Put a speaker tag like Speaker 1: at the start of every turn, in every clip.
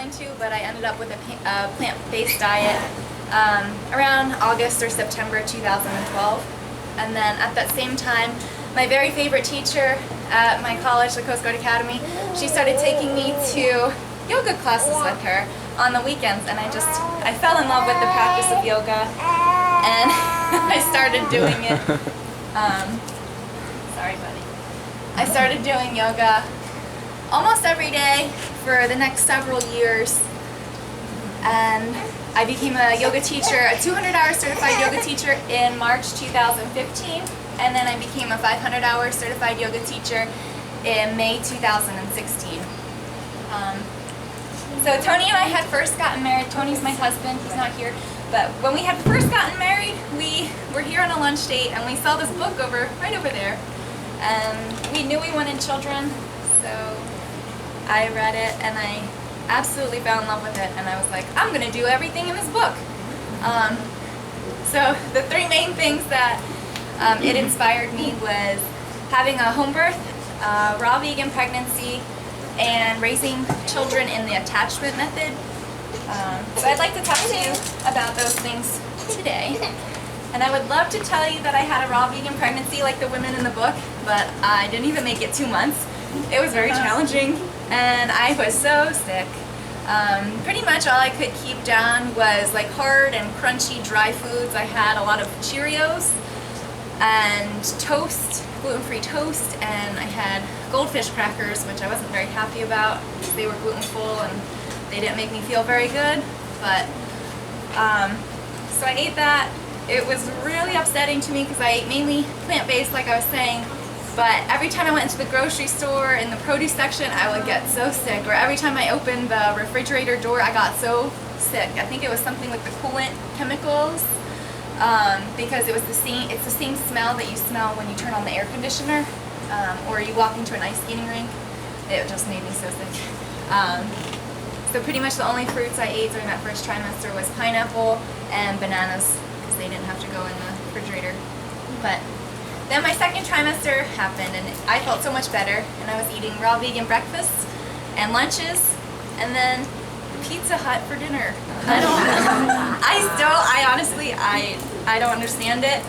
Speaker 1: into, but I ended up with a plant-based diet around August or September 2012. And then at that same time, my very favorite teacher at my college, the Coast Guard Academy, she started taking me to yoga classes with her on the weekends, and I fell in love with the practice of yoga, and I started doing it. Sorry, buddy. I started doing yoga almost every day for the next several years, and I became a yoga teacher, a 200-hour certified yoga teacher in March 2015, and then I became a 500-hour certified yoga teacher in May 2016. So Tony and I had first gotten married. Tony's my husband, he's not here, but when we had first gotten married, we were here on a lunch date and we saw this book right over there, and we knew we wanted children, so I read it and I absolutely fell in love with it, and I was like, I'm going to do everything in this book. So the three main things that it inspired me was having a home birth, raw vegan pregnancy, and raising children in the attachment method. So I'd like to talk to you about those things today. And I would love to tell you that I had a raw vegan pregnancy like the women in the book, but I didn't even make it 2 months. It was very challenging, and I was so sick. Pretty much all I could keep down was like hard and crunchy dry foods. I had a lot of Cheerios and toast, gluten-free toast, and I had goldfish crackers, which I wasn't very happy about because they were gluten-full and they didn't make me feel very good. But so I ate that. It was really upsetting to me because I ate mainly plant-based, like I was saying. But every time I went into the grocery store in the produce section, I would get so sick. Or every time I opened the refrigerator door, I got so sick. I think it was something with the coolant chemicals, because it's the same smell that you smell when you turn on the air conditioner, or you walk into an ice skating rink. It just made me so sick. So pretty much the only fruits I ate during that first trimester was pineapple and bananas, because they didn't have to go in the refrigerator. But then my second trimester happened, and I felt so much better, and I was eating raw vegan breakfasts and lunches, and then Pizza Hut for dinner. I honestly don't understand it.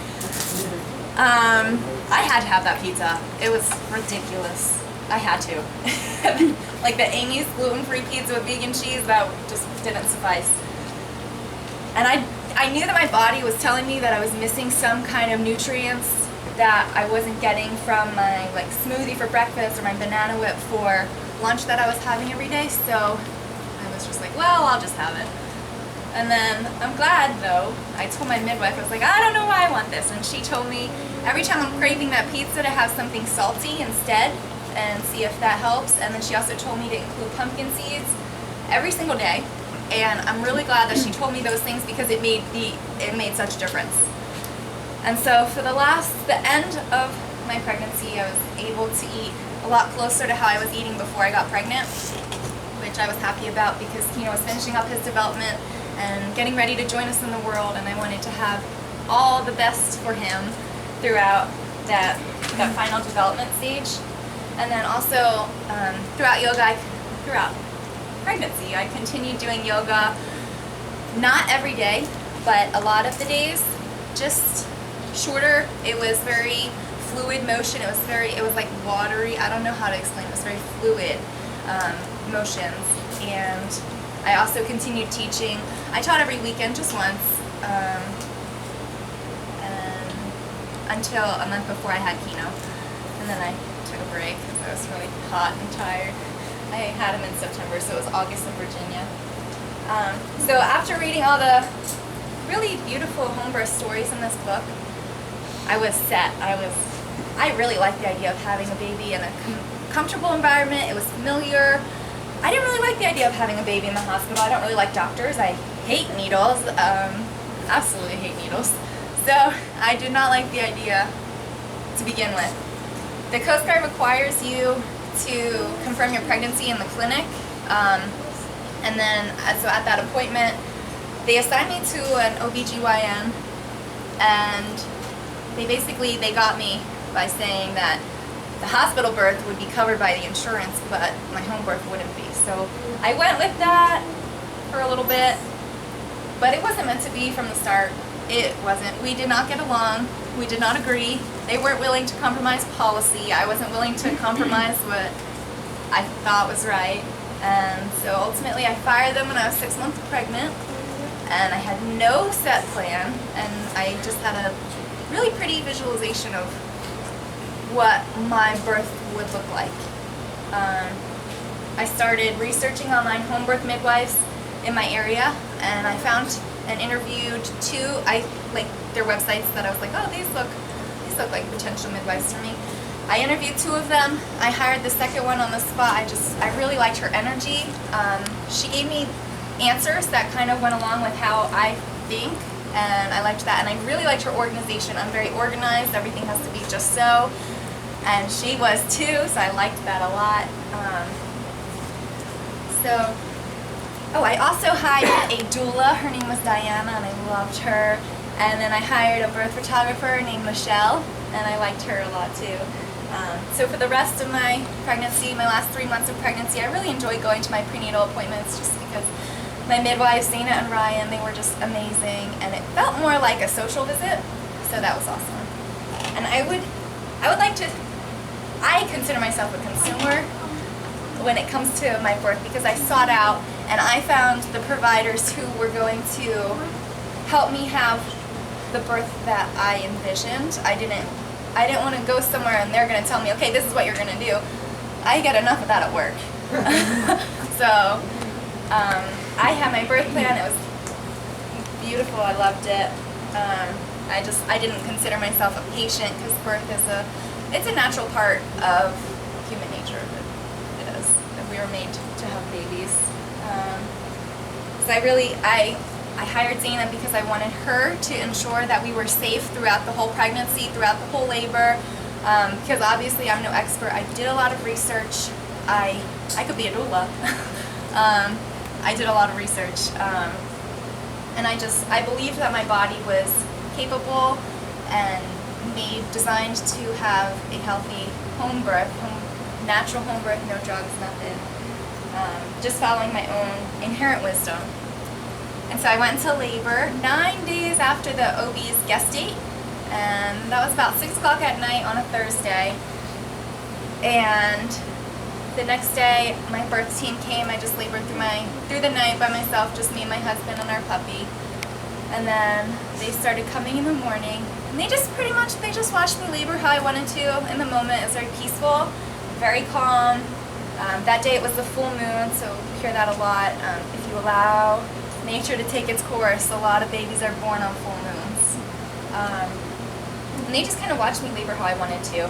Speaker 1: I had to have that pizza. It was ridiculous. I had to. Like the Amy's gluten-free pizza with vegan cheese, that just didn't suffice. And I knew that my body was telling me that I was missing some kind of nutrients that I wasn't getting from my smoothie for breakfast or my banana whip for lunch that I was having every day. So I was just like, well, I'll just have it. And then I'm glad though, I told my midwife, I was like, I don't know why I want this. And she told me every time I'm craving that pizza to have something salty instead and see if that helps. And then she also told me to include pumpkin seeds every single day. And I'm really glad that she told me those things because it made such a difference. And so for the end of my pregnancy, I was able to eat a lot closer to how I was eating before I got pregnant, which I was happy about because Kino was finishing up his development and getting ready to join us in the world, and I wanted to have all the best for him throughout that final development stage. And then also throughout pregnancy, I continued doing yoga, not every day, but a lot of the days, just shorter. It was very fluid motion. It was like watery. I don't know how to explain it. It was very fluid motions. And I also continued teaching. I taught every weekend, just once, and until a month before I had Kino. And then I took a break because I was really hot and tired. I had him in September, so it was August in Virginia. So after reading all the really beautiful home birth stories in this book, I was set. I really liked the idea of having a baby in a comfortable environment. It was familiar. I didn't really like the idea of having a baby in the hospital. I don't really like doctors. I hate needles. Absolutely hate needles. So I did not like the idea to begin with. The Coast Guard requires you to confirm your pregnancy in the clinic. And then, so at that appointment, they assigned me to an OBGYN, and they got me by saying that the hospital birth would be covered by the insurance, but my home birth wouldn't be. So I went with that for a little bit, but it wasn't meant to be from the start. It wasn't. We did not get along. We did not agree. They weren't willing to compromise policy. I wasn't willing to compromise what I thought was right. And so ultimately I fired them when I was 6 months pregnant, and I had no set plan, and I just had a really pretty visualization of what my birth would look like. I started researching online home birth midwives in my area, and I found and interviewed two, like their websites that I was like, oh, these look like potential midwives for me. I interviewed 2 of them. I hired the second one on the spot. I really liked her energy. She gave me answers that kind of went along with how I think, and I liked that. And I really liked her organization. I'm very organized. Everything has to be just so. And she was too, so I liked that a lot. I also hired a doula. Her name was Diana, and I loved her. And then I hired a birth photographer named Michelle, and I liked her a lot too. So for the rest of my pregnancy, my last 3 months of pregnancy, I really enjoyed going to my prenatal appointments just because my midwives, Dana and Ryan, they were just amazing, and it felt more like a social visit, so that was awesome. And I consider myself a consumer when it comes to my birth, because I sought out and I found the providers who were going to help me have the birth that I envisioned. I didn't want to go somewhere and they're going to tell me, okay, this is what you're going to do. I get enough of that at work. So I had my birth plan. It was beautiful. I loved it. I didn't consider myself a patient, because birth is it's a natural part of human nature. It is. We were made to have babies. So I hired Dana because I wanted her to ensure that we were safe throughout the whole pregnancy, throughout the whole labor, because obviously I'm no expert. I did a lot of research. I could be a doula. I did a lot of research, and I believed that my body was capable and designed to have a healthy home birth, natural home birth, no drugs, nothing, just following my own inherent wisdom. And so I went into labor 9 days after the OB's guest date, and that was about 6 o'clock at night on a Thursday. And the next day, my birth team came. I just labored through the night by myself, just me and my husband and our puppy. And then they started coming in the morning, and they just watched me labor how I wanted to in the moment. It was very peaceful, very calm. That day it was the full moon, so you hear that a lot. If you allow nature to take its course, a lot of babies are born on full moons. And they just kind of watched me labor how I wanted to.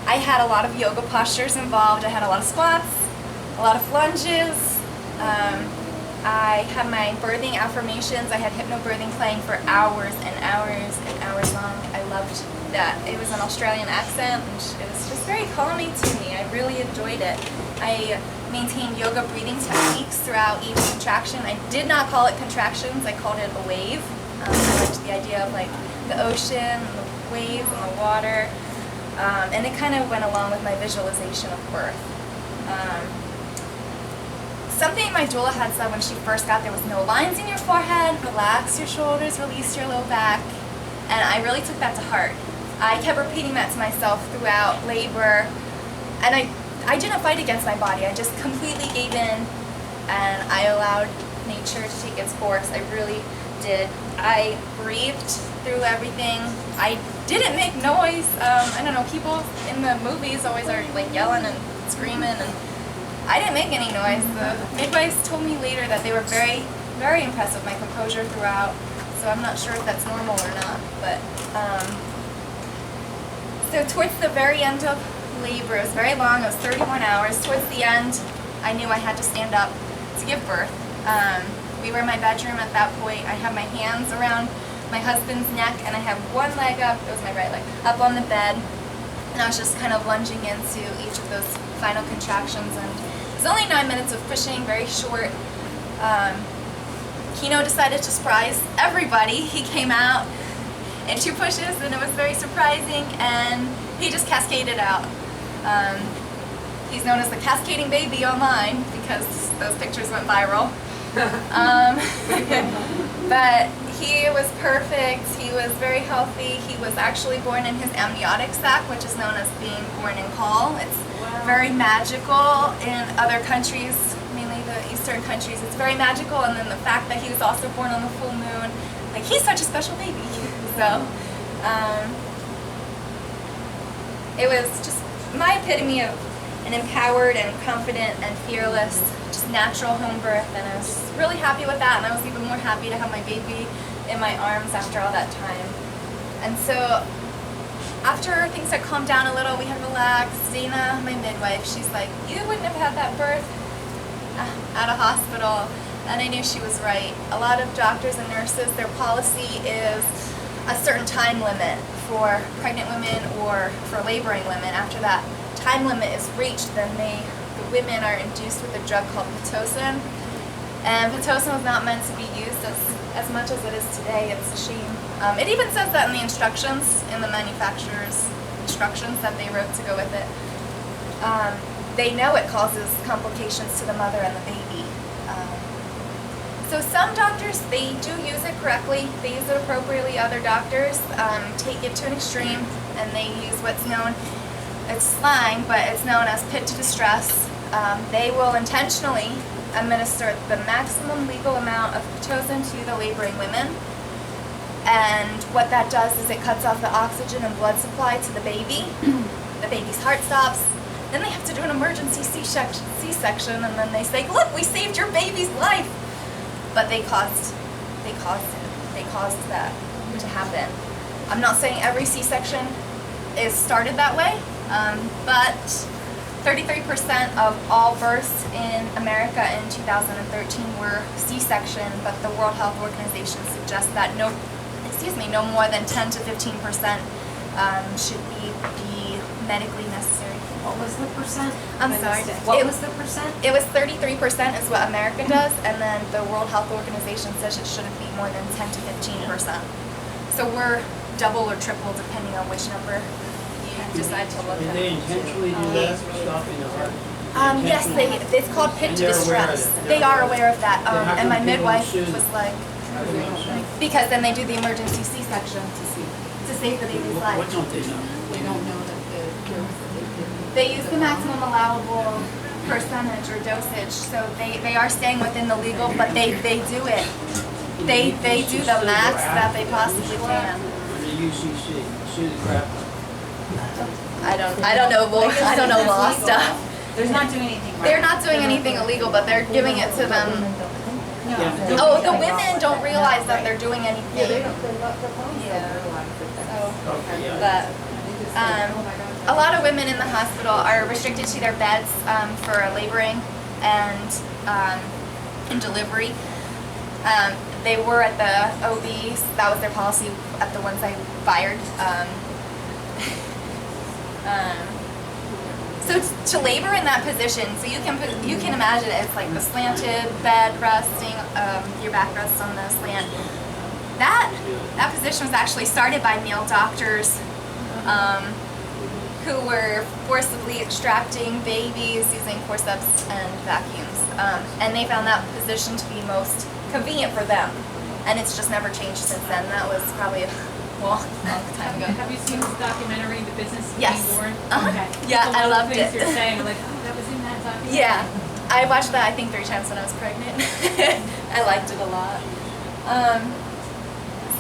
Speaker 1: I had a lot of yoga postures involved. I had a lot of squats, a lot of lunges. I had my birthing affirmations. I had hypnobirthing playing for hours and hours and hours long. I loved that. It was an Australian accent, and it was just very calming to me. I really enjoyed it. I maintained yoga breathing techniques throughout each contraction. I did not call it contractions. I called it a wave. I liked the idea of like the ocean and the waves and the water. And it kind of went along with my visualization of birth. Something my doula had said when she first got there was no lines in your forehead, relax your shoulders, release your low back. And I really took that to heart. I kept repeating that to myself throughout labor. And I didn't fight against my body. I just completely gave in, and I allowed nature to take its course. I really did. I breathed through everything. I didn't make noise. I don't know, people in the movies always are like yelling and screaming, and I didn't make any noise. The midwives told me later that they were very, very impressed with my composure throughout, so I'm not sure if that's normal or not. But so towards the very end of labor, it was very long, it was 31 hours. Towards the end, I knew I had to stand up to give birth. We were in my bedroom at that point. I had my hands around my husband's neck, and I had one leg up, it was my right leg, up on the bed, and I was just kind of lunging into each of those final contractions. And it was only 9 minutes of pushing, very short. Kino decided to surprise everybody. He came out in 2 pushes, and it was very surprising, and he just cascaded out. He's known as the cascading baby online because those pictures went viral. But he was perfect. He was very healthy. He was actually born in his amniotic sac, which is known as being born in caul. It's very magical in other countries, mainly the Eastern countries. It's very magical, and then the fact that he was also born on the full moon, like, he's such a special baby. So it was just my epitome of an empowered and confident and fearless, just natural home birth, and I was really happy with that, and I was even more happy to have my baby in my arms after all that time. And so after things had calmed down a little, we had relaxed. Dana, my midwife, she's like, you wouldn't have had that birth at a hospital, and I knew she was right. A lot of doctors and nurses, their policy is a certain time limit for pregnant women or for laboring women. After that time limit is reached, then the women are induced with a drug called Pitocin. And Pitocin was not meant to be used as much as it is today. It's a shame. It even says that in the instructions, in the manufacturer's instructions that they wrote to go with it. They know it causes complications to the mother and the baby. So some doctors, they do use it correctly. They use it appropriately. Other doctors take it to an extreme, and they use what's known, it's slang, but it's known as pit to distress. They will intentionally administer the maximum legal amount of Pitocin to the laboring women. And what that does is it cuts off the oxygen and blood supply to the baby. The baby's heart stops. Then they have to do an emergency C-section, and then they say, look, we saved your baby's life. But they caused that to happen. I'm not saying every C-section is started that way, but 33% of all births in America in 2013 were C-section, but the World Health Organization suggests that no more than 10 to 15% should be medically necessary.
Speaker 2: What was the percent?
Speaker 1: I'm sorry.
Speaker 2: What was the percent?
Speaker 1: It was 33% is what America does, and then the World Health Organization says it shouldn't be more than 10 to 15%. So we're double or triple depending on which number you decide to look at.
Speaker 3: Did they intentionally do that, stopping the heart?
Speaker 1: Yes, it's called pit to distress. They are aware of that, and my midwife was like, because then they do the emergency C-section to save the baby's life.
Speaker 3: What don't they know?
Speaker 2: They don't know that the dose that they did.
Speaker 1: They use the maximum allowable percentage or dosage, so they are staying within the legal, but they do it. They do the max that they possibly can.
Speaker 3: The UCC, sue the crap.
Speaker 1: I don't know law stuff.
Speaker 2: They're not doing anything right.
Speaker 1: They're not doing anything illegal, but they're giving it to them.
Speaker 2: No.
Speaker 1: Oh, the women don't realize that they're doing anything. But a lot of women in the hospital are restricted to their beds for laboring and in delivery. They were at the OBs. That was their policy at the ones I fired. So to labor in that position, so you can imagine it's like the slanted bed resting, your back rests on the slant. That position was actually started by male doctors who were forcibly extracting babies using forceps and vacuums, and they found that position to be most convenient for them, and it's just never changed since then. That was probably a long time ago.
Speaker 4: Have you seen this documentary, The Business of
Speaker 1: Yes.
Speaker 4: Being Born?
Speaker 1: Uh-huh.
Speaker 4: Okay.
Speaker 1: Yeah,
Speaker 4: So
Speaker 1: I
Speaker 4: one of
Speaker 1: loved
Speaker 4: the things
Speaker 1: it.
Speaker 4: you're saying, like, oh, that was in that documentary.
Speaker 1: Yeah, I watched that I think 3 times when I was pregnant. I liked it a lot.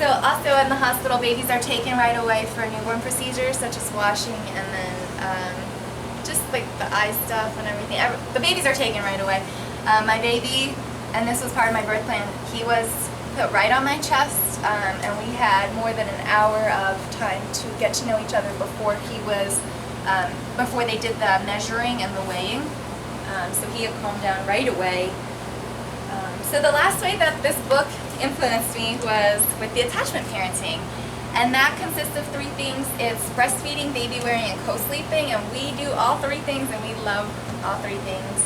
Speaker 1: So also in the hospital, babies are taken right away for newborn procedures such as washing, and then just like the eye stuff and everything. The babies are taken right away. My baby, and this was part of my birth plan, he was put right on my chest, and we had more than an hour of time to get to know each other before before they did the measuring and the weighing. So he had calmed down right away. So the last way that this book influenced me was with the attachment parenting. And that consists of 3 things. It's breastfeeding, baby wearing, and co-sleeping. And we do all 3 things, and we love all 3 things.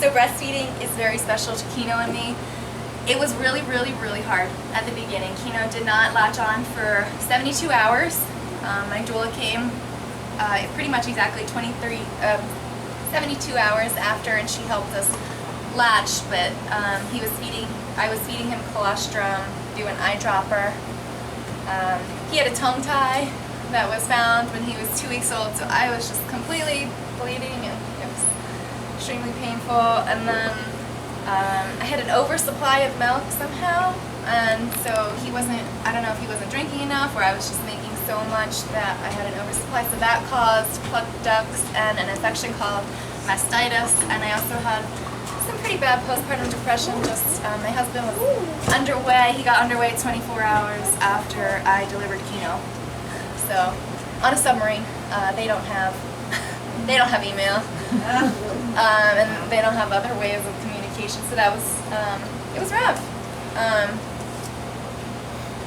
Speaker 1: So breastfeeding is very special to Kino and me. It was really, really, really hard at the beginning. Kino did not latch on for 72 hours. My doula came pretty much exactly 72 hours after, and she helped us latch, but I was feeding him colostrum, do an eyedropper. He had a tongue tie that was found when he was 2 weeks old, so I was just completely bleeding and it was extremely painful. And then I had an oversupply of milk somehow, and so I don't know if he wasn't drinking enough or I was just making so much that I had an oversupply, so that caused plucked ducts and an infection called mastitis. And I also had some pretty bad postpartum depression. Just my husband was underway. He got underway 24 hours after I delivered Keno. So on a submarine, they don't have email, and they don't have other ways of communication. So that was it was rough.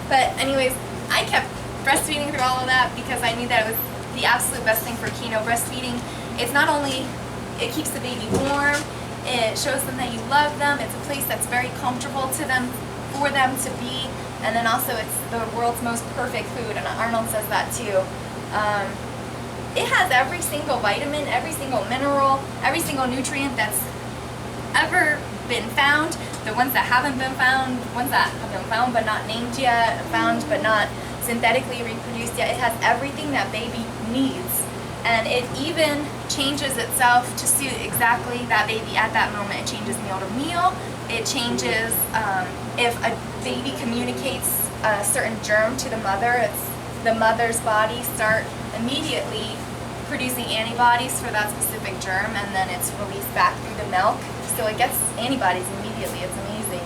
Speaker 1: But anyways, I kept breastfeeding through all of that because I knew that it was the absolute best thing for Keno. Breastfeeding, it keeps the baby warm. It shows them that you love them. It's a place that's very comfortable for them to be. And then also it's the world's most perfect food, and Arnold says that too. It has every single vitamin, every single mineral, every single nutrient that's ever been found. The ones that haven't been found, ones that have been found but not named yet, found but not synthetically reproduced yet. It has everything that baby needs. And it even changes itself to suit exactly that baby at that moment. It changes meal to meal. It changes if a baby communicates a certain germ to the mother, the mother's body start immediately producing antibodies for that specific germ, and then it's released back through the milk. So it gets antibodies immediately. It's amazing.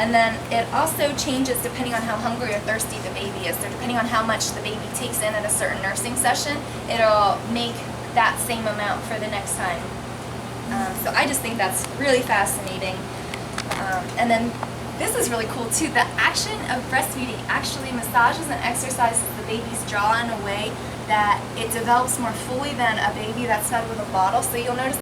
Speaker 1: And then it also changes depending on how hungry or thirsty the baby is. So depending on how much the baby takes in at a certain nursing session, it'll make that same amount for the next time. So I just think that's really fascinating. And then this is really cool too. The action of breastfeeding actually massages and exercises the baby's jaw in a way that it develops more fully than a baby that's fed with a bottle. So you'll notice